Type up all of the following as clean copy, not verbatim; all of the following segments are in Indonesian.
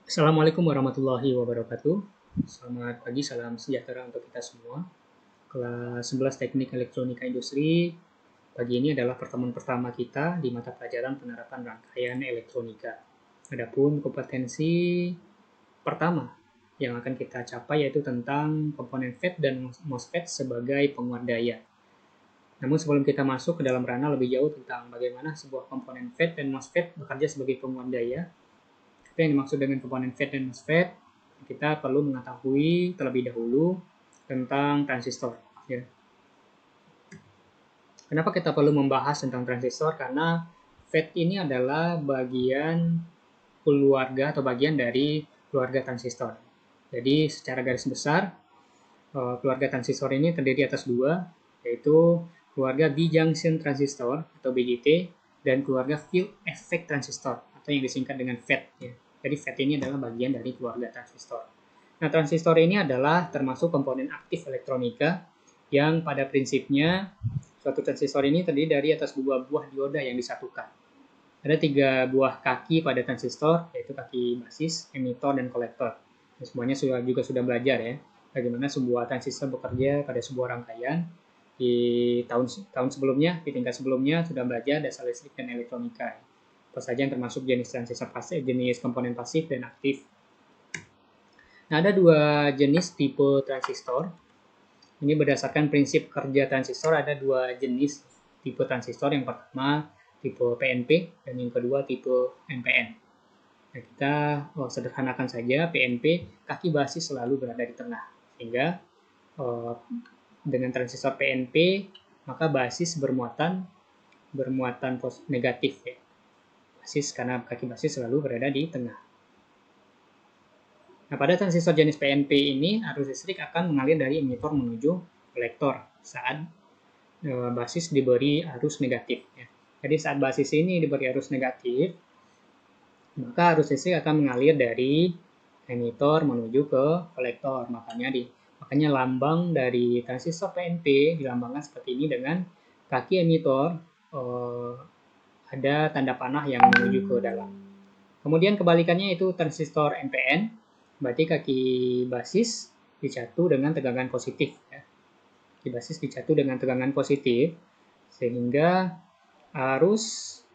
Assalamualaikum warahmatullahi wabarakatuh. Selamat pagi, salam sejahtera untuk kita semua. Kelas 11 Teknik Elektronika Industri. Pagi ini adalah pertemuan pertama kita di mata pelajaran penerapan rangkaian elektronika. Adapun kompetensi pertama yang akan kita capai yaitu tentang komponen FET dan MOSFET sebagai penguat daya. Namun sebelum kita masuk ke dalam ranah lebih jauh tentang bagaimana sebuah komponen FET dan MOSFET bekerja sebagai penguat daya, apa yang dimaksud dengan komponen FET dan MOSFET, kita perlu mengetahui terlebih dahulu tentang transistor. Ya. Kenapa kita perlu membahas tentang transistor? Karena FET ini adalah bagian keluarga atau bagian dari keluarga transistor. Jadi secara garis besar, keluarga transistor ini terdiri atas dua, yaitu keluarga B-junction transistor atau BJT dan keluarga field effect transistor atau yang disingkat dengan FET. Ya. Jadi FET ini adalah bagian dari keluarga transistor. Nah, transistor ini adalah termasuk komponen aktif elektronika yang pada prinsipnya suatu transistor ini terdiri dari atas dua buah dioda yang disatukan. Ada tiga buah kaki pada transistor, yaitu kaki basis, emitor, dan kolektor. Dan semuanya juga sudah belajar ya, bagaimana sebuah transistor bekerja pada sebuah rangkaian. Di tahun sebelumnya, di tingkat sebelumnya sudah belajar dasar listrik dan elektronika. Apa saja yang termasuk jenis transistor pasif, jenis komponen pasif dan aktif. Nah, ada dua jenis tipe transistor. Ini berdasarkan prinsip kerja transistor, ada dua jenis tipe transistor. Yang pertama tipe PNP dan yang kedua tipe NPN. Nah, kita sederhanakan saja, PNP kaki basis selalu berada di tengah, sehingga dengan transistor PNP maka basis bermuatan negatif ya. Basis karena kaki basis selalu berada di tengah. Nah, pada transistor jenis PNP ini arus listrik akan mengalir dari emitor menuju kolektor saat basis diberi arus negatif ya. Jadi saat basis ini diberi arus negatif, maka arus listrik akan mengalir dari emitor menuju ke kolektor. Makanya lambang dari transistor PNP dilambangkan seperti ini dengan kaki emitor ada tanda panah yang menuju ke dalam. Kemudian kebalikannya itu transistor NPN, berarti kaki basis dicatu dengan tegangan positif. Ya. Kaki basis dicatu dengan tegangan positif, sehingga arus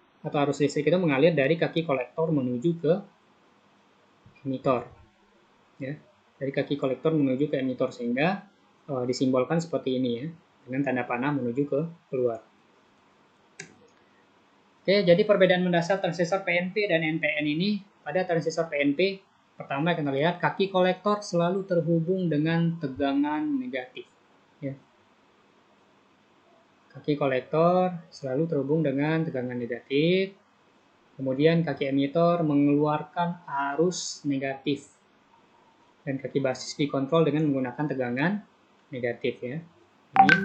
listrik itu mengalir dari kaki kolektor menuju ke emitor. Ya. Dari kaki kolektor menuju ke emitor, sehingga disimbolkan seperti ini ya, dengan tanda panah menuju ke keluar. Oke, jadi perbedaan mendasar transistor PNP dan NPN ini, pada transistor PNP, pertama kita lihat kaki kolektor selalu terhubung dengan tegangan negatif. Ya. Kaki kolektor selalu terhubung dengan tegangan negatif. Kemudian kaki emitor mengeluarkan arus negatif. Dan kaki basis dikontrol dengan menggunakan tegangan negatif ya. Ini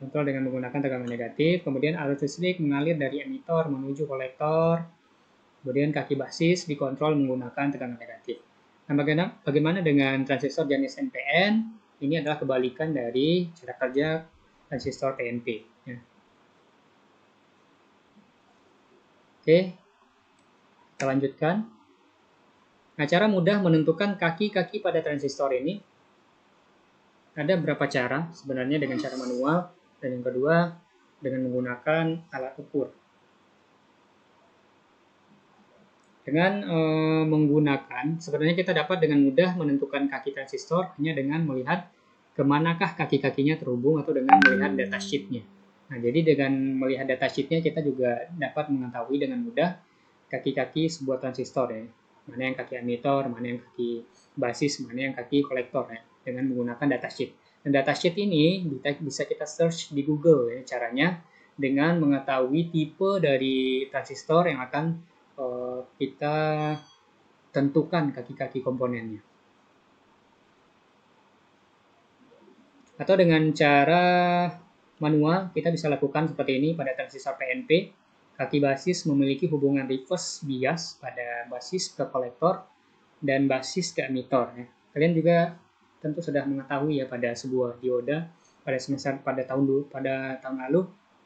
kontrol dengan menggunakan tegangan negatif. Kemudian arus listrik mengalir dari emitor menuju kolektor. Kemudian kaki basis dikontrol menggunakan tegangan negatif. Nah, bagaimana dengan transistor jenis NPN? Ini adalah kebalikan dari cara kerja transistor PNP. Ya. Oke, kita lanjutkan. Nah, cara mudah menentukan kaki-kaki pada transistor ini ada beberapa cara, sebenarnya dengan cara manual, dan yang kedua dengan menggunakan alat ukur. Dengan menggunakan, sebenarnya kita dapat dengan mudah menentukan kaki transistor hanya dengan melihat kemanakah kaki-kakinya terhubung atau dengan melihat datasheet-nya. Nah, jadi dengan melihat datasheet-nya kita juga dapat mengetahui dengan mudah kaki-kaki sebuah transistor ya. Mana yang kaki emitor, mana yang kaki basis, mana yang kaki kolektor ya, dengan menggunakan datasheet. Dan datasheet ini bisa kita search di Google ya, caranya dengan mengetahui tipe dari transistor yang akan kita tentukan kaki-kaki komponennya. Atau dengan cara manual kita bisa lakukan seperti ini pada transistor PNP. Kaki basis memiliki hubungan reverse bias pada basis ke kolektor dan basis ke emitor. Ya. Kalian juga tentu sudah mengetahui ya pada sebuah dioda pada tahun lalu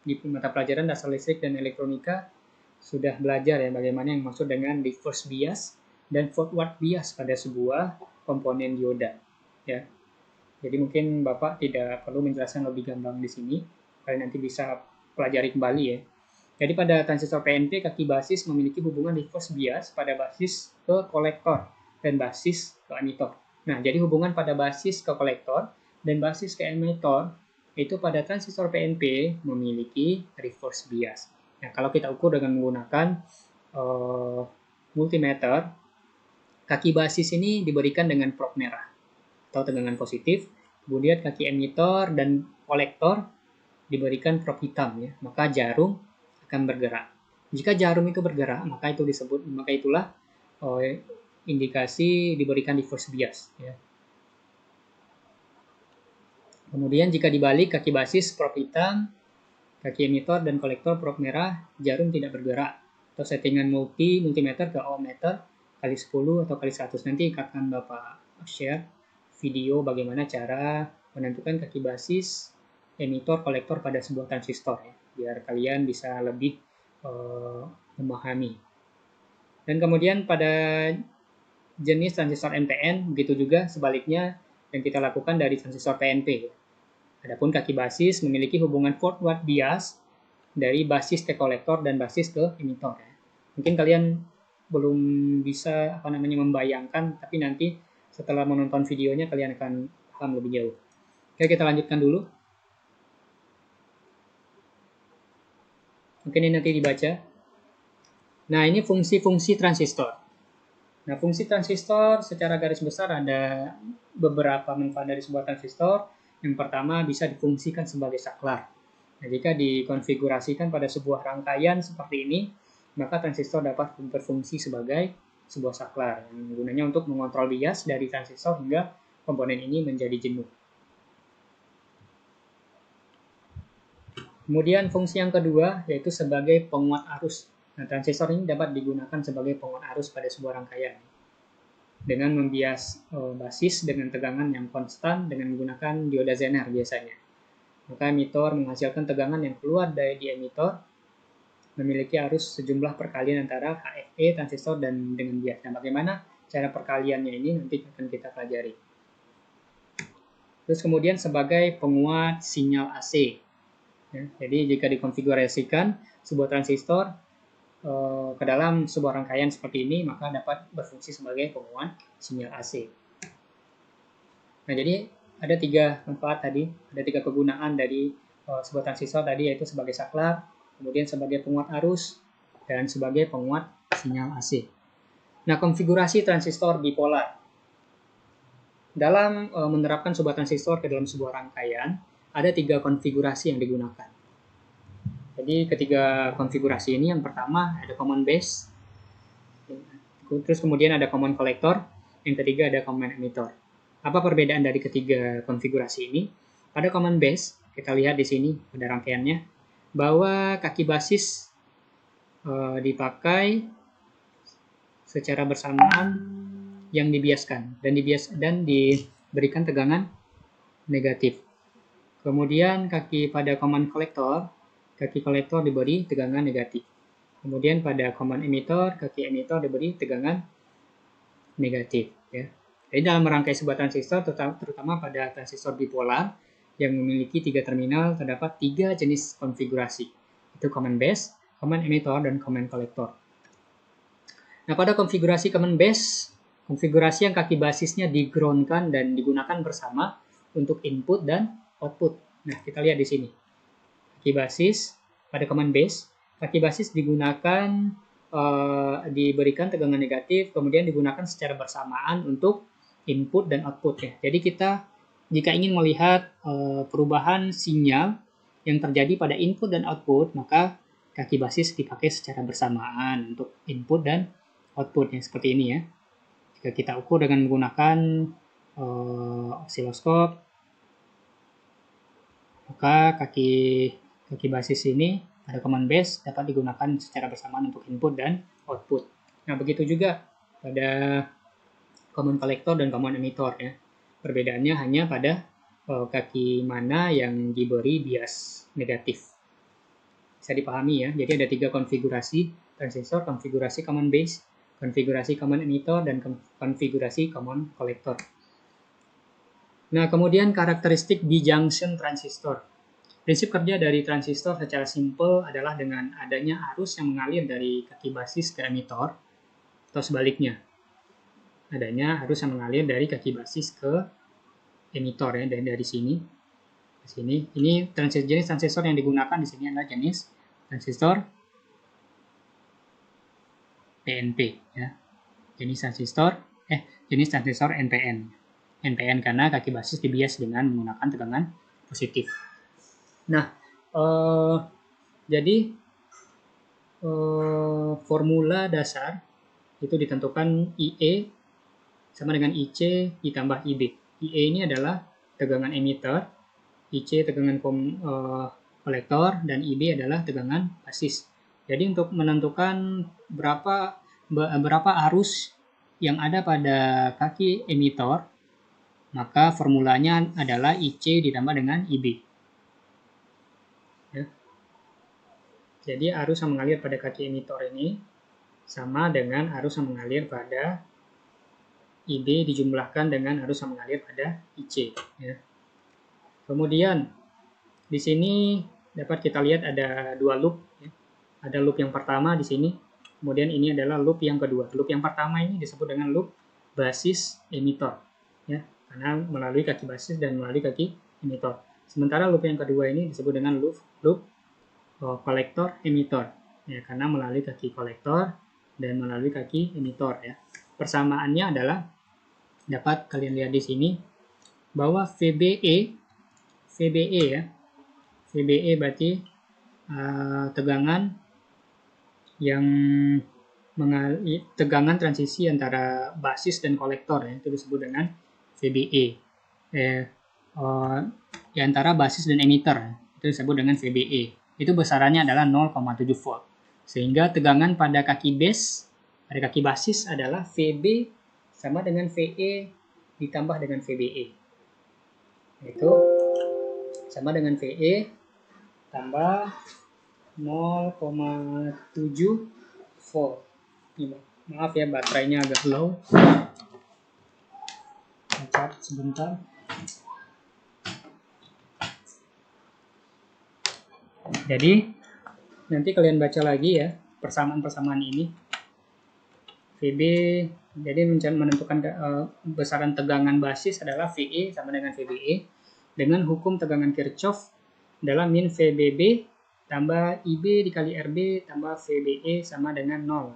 di mata pelajaran dasar listrik dan elektronika sudah belajar ya bagaimana yang maksud dengan reverse bias dan forward bias pada sebuah komponen dioda. Ya. Jadi mungkin Bapak tidak perlu menjelaskan lebih gamblang di sini, kalian nanti bisa pelajari kembali ya. Jadi pada transistor PNP, kaki basis memiliki hubungan reverse bias pada basis ke kolektor dan basis ke emitor. Nah, jadi hubungan pada basis ke kolektor dan basis ke emitor itu pada transistor PNP memiliki reverse bias. Nah, kalau kita ukur dengan menggunakan multimeter, kaki basis ini diberikan dengan probe merah atau tegangan positif, kemudian kaki emitor dan kolektor diberikan probe hitam ya, maka jarum akan bergerak. Jika jarum itu bergerak, maka itulah indikasi diberikan reverse bias ya. Kemudian jika dibalik kaki basis probe hitam, kaki emitor dan kolektor probe merah, jarum tidak bergerak. Atau settingan multimeter ke ohmmeter kali 10 atau kali 100. Nanti akan Bapak share video bagaimana cara menentukan kaki basis, emitor, kolektor pada sebuah transistor ya, biar kalian bisa lebih memahami. Dan kemudian pada jenis transistor NPN, begitu juga sebaliknya yang kita lakukan dari transistor PNP. Adapun kaki basis memiliki hubungan forward bias dari basis ke kolektor dan basis ke emitor. Mungkin kalian belum bisa membayangkan, tapi nanti setelah menonton videonya kalian akan paham lebih jauh. Oke, kita lanjutkan dulu. Mungkin ini nanti dibaca. Nah, ini fungsi-fungsi transistor. Nah, fungsi transistor secara garis besar ada beberapa manfaat dari sebuah transistor. Yang pertama, bisa difungsikan sebagai saklar. Nah, jika dikonfigurasikan pada sebuah rangkaian seperti ini, maka transistor dapat berfungsi sebagai sebuah saklar, yang gunanya untuk mengontrol bias dari transistor hingga komponen ini menjadi jenuh. Kemudian fungsi yang kedua yaitu sebagai penguat arus. Nah, transistor ini dapat digunakan sebagai penguat arus pada sebuah rangkaian dengan membias basis dengan tegangan yang konstan dengan menggunakan dioda Zener biasanya. Maka emitor menghasilkan tegangan yang keluar dari di emitor memiliki arus sejumlah perkalian antara HFE transistor dan dengan bias. Nah, bagaimana cara perkaliannya ini nanti akan kita pelajari. Terus kemudian sebagai penguat sinyal AC. Ya, jadi jika dikonfigurasikan sebuah transistor ke dalam sebuah rangkaian seperti ini, maka dapat berfungsi sebagai penguat sinyal AC. Nah, jadi ada 3 manfaat tadi, ada 3 kegunaan dari sebuah transistor tadi, yaitu sebagai saklar, kemudian sebagai penguat arus, dan sebagai penguat sinyal AC. Nah, konfigurasi transistor bipolar. Dalam menerapkan sebuah transistor ke dalam sebuah rangkaian, ada 3 konfigurasi yang digunakan. Jadi ketiga konfigurasi ini, yang pertama ada common base, terus kemudian ada common collector, yang ketiga ada common emitter. Apa perbedaan dari ketiga konfigurasi ini? Pada common base, kita lihat di sini pada rangkaiannya, bahwa kaki basis dipakai secara bersamaan yang dibiaskan dan diberikan tegangan negatif. Kemudian pada common collector, kaki kolektor diberi tegangan negatif. Kemudian pada common emitter, kaki emitter diberi tegangan negatif. Ya. Jadi dalam merangkai sebuah transistor, terutama pada transistor bipolar yang memiliki 3 terminal, terdapat 3 jenis konfigurasi. Itu common base, common emitter, dan common collector. Nah, pada konfigurasi common base, konfigurasi yang kaki basisnya di-ground-kan dan digunakan bersama untuk input dan output. Nah, kita lihat di sini. Kaki basis pada common base, kaki basis digunakan diberikan tegangan negatif, kemudian digunakan secara bersamaan untuk input dan output ya. Jadi kita jika ingin melihat perubahan sinyal yang terjadi pada input dan output, maka kaki basis dipakai secara bersamaan untuk input dan output yang seperti ini ya. Jika kita ukur dengan menggunakan osiloskop, maka kaki basis ini pada common base dapat digunakan secara bersamaan untuk input dan output. Nah, begitu juga pada common collector dan common emitter ya. Perbedaannya hanya pada kaki mana yang diberi bias negatif. Bisa dipahami ya. Jadi ada 3 konfigurasi transistor, konfigurasi common base, konfigurasi common emitter dan konfigurasi common collector. Nah, kemudian karakteristik bijunction transistor. Prinsip kerja dari transistor secara simpel adalah dengan adanya arus yang mengalir dari kaki basis ke emitor, atau sebaliknya. Adanya arus yang mengalir dari kaki basis ke emitor ya, dari sini ke sini. Ini jenis transistor yang digunakan di sini adalah jenis transistor PNP ya. Jenis transistor NPN. NPN karena kaki basis dibias dengan menggunakan tegangan positif. Nah, jadi formula dasar itu ditentukan IE sama dengan IC ditambah IB. IE ini adalah tegangan emitter, IC tegangan kolektor, dan IB adalah tegangan basis. Jadi untuk menentukan berapa arus yang ada pada kaki emitor, maka formulanya adalah IC ditambah dengan IB. Ya. Jadi arus yang mengalir pada kaki emitor ini sama dengan arus yang mengalir pada IB dijumlahkan dengan arus yang mengalir pada IC. Ya. Kemudian di sini dapat kita lihat ada dua loop. Ya. Ada loop yang pertama di sini, kemudian ini adalah loop yang kedua. Loop yang pertama ini disebut dengan loop basis emitor, ya, karena melalui kaki basis dan melalui kaki emitor. Sementara loop yang kedua ini disebut dengan loop kolektor emitor, ya, karena melalui kaki kolektor dan melalui kaki emitor. Ya. Persamaannya adalah dapat kalian lihat di sini bahwa VBE ya, VBE berarti tegangan yang tegangan transisi antara basis dan kolektor ya, itu disebut dengan VBE. Di antara basis dan emitter itu disebut dengan VBE. Itu besarannya adalah 0,7 volt. Sehingga tegangan pada kaki base, pada kaki basis adalah VB sama dengan VE ditambah dengan VBE. Itu sama dengan VE tambah 0,7 volt. Maaf ya, baterainya agak low. Cacat sebentar. Jadi nanti kalian baca lagi ya persamaan-persamaan ini. VB jadi menentukan besaran tegangan basis adalah VE sama dengan VBE dengan hukum tegangan Kirchhoff adalah min VBB tambah IB dikali RB tambah VBE sama dengan 0.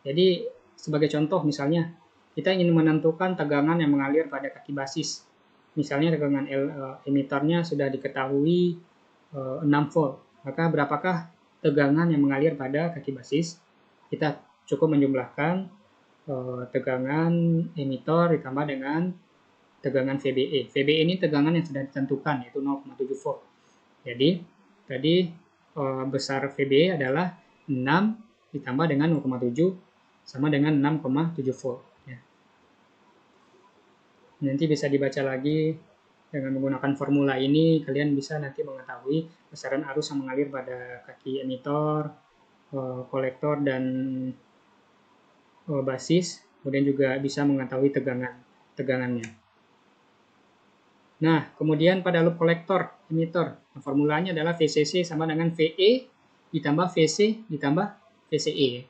Jadi sebagai contoh misalnya kita ingin menentukan tegangan yang mengalir pada kaki basis. Misalnya tegangan emitornya sudah diketahui 6 volt. Maka berapakah tegangan yang mengalir pada kaki basis? Kita cukup menjumlahkan tegangan emitor ditambah dengan tegangan VBE. VBE ini tegangan yang sudah ditentukan yaitu 0,7 volt. Jadi tadi besar VBE adalah 6 ditambah dengan 0,7 sama dengan 6,7 volt. Ya. Nanti bisa dibaca lagi dengan menggunakan formula ini, kalian bisa nanti mengetahui besaran arus yang mengalir pada kaki emitor, kolektor, dan basis. Kemudian juga bisa mengetahui tegangannya. Nah, kemudian pada loop kolektor emitor, formulanya adalah VCC sama dengan VE ditambah VC ditambah VCE.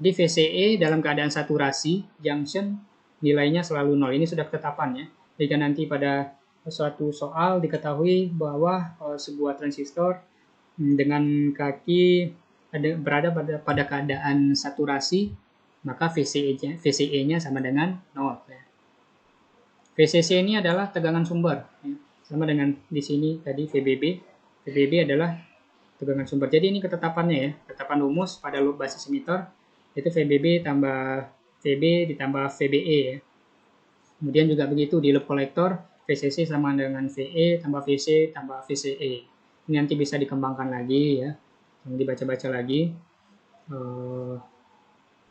Jadi VCE dalam keadaan saturasi, junction, nilainya selalu 0. Ini sudah ketetapan ya. Jika nanti pada suatu soal diketahui bahwa sebuah transistor dengan kaki berada pada keadaan saturasi, maka VCE-nya sama dengan 0. Ya. VCC ini adalah tegangan sumber, ya. Sama dengan di sini tadi VBB. VBB adalah tegangan sumber. Jadi ini ketetapannya ya, ketetapan rumus pada loop basis emitter itu VBB tambah VB ditambah VBE ya. Kemudian juga begitu di loop kolektor, VCC sama dengan VE tambah VC tambah VCE. Ini nanti bisa dikembangkan lagi ya, yang dibaca-baca lagi.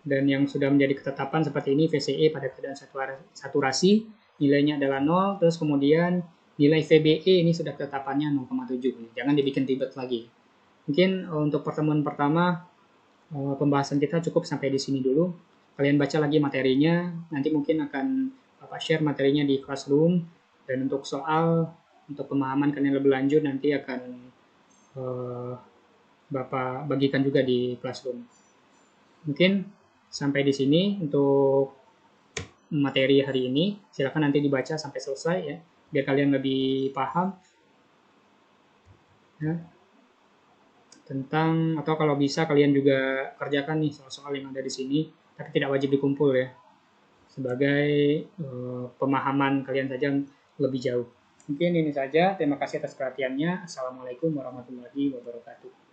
Dan yang sudah menjadi ketetapan seperti ini, VCE pada keadaan saturasi, nilainya adalah 0, terus kemudian nilai VBE ini sudah ketetapannya 0,7. Jangan dibikin ribet lagi. Mungkin untuk pertemuan pertama, pembahasan kita cukup sampai di sini dulu. kalian baca lagi materinya, nanti mungkin akan Bapak share materinya di Classroom, dan untuk soal, untuk pemahaman kalian lebih lanjut nanti akan uh, Bapak bagikan juga di Classroom. Mungkin sampai di sini untuk materi hari ini, silakan nanti dibaca sampai selesai ya, biar kalian lebih paham ya, tentang, atau kalau bisa kalian juga kerjakan nih soal-soal yang ada di sini, tapi tidak wajib dikumpul ya, sebagai pemahaman kalian saja lebih jauh. Mungkin ini saja, terima kasih atas perhatiannya. Assalamualaikum warahmatullahi wabarakatuh.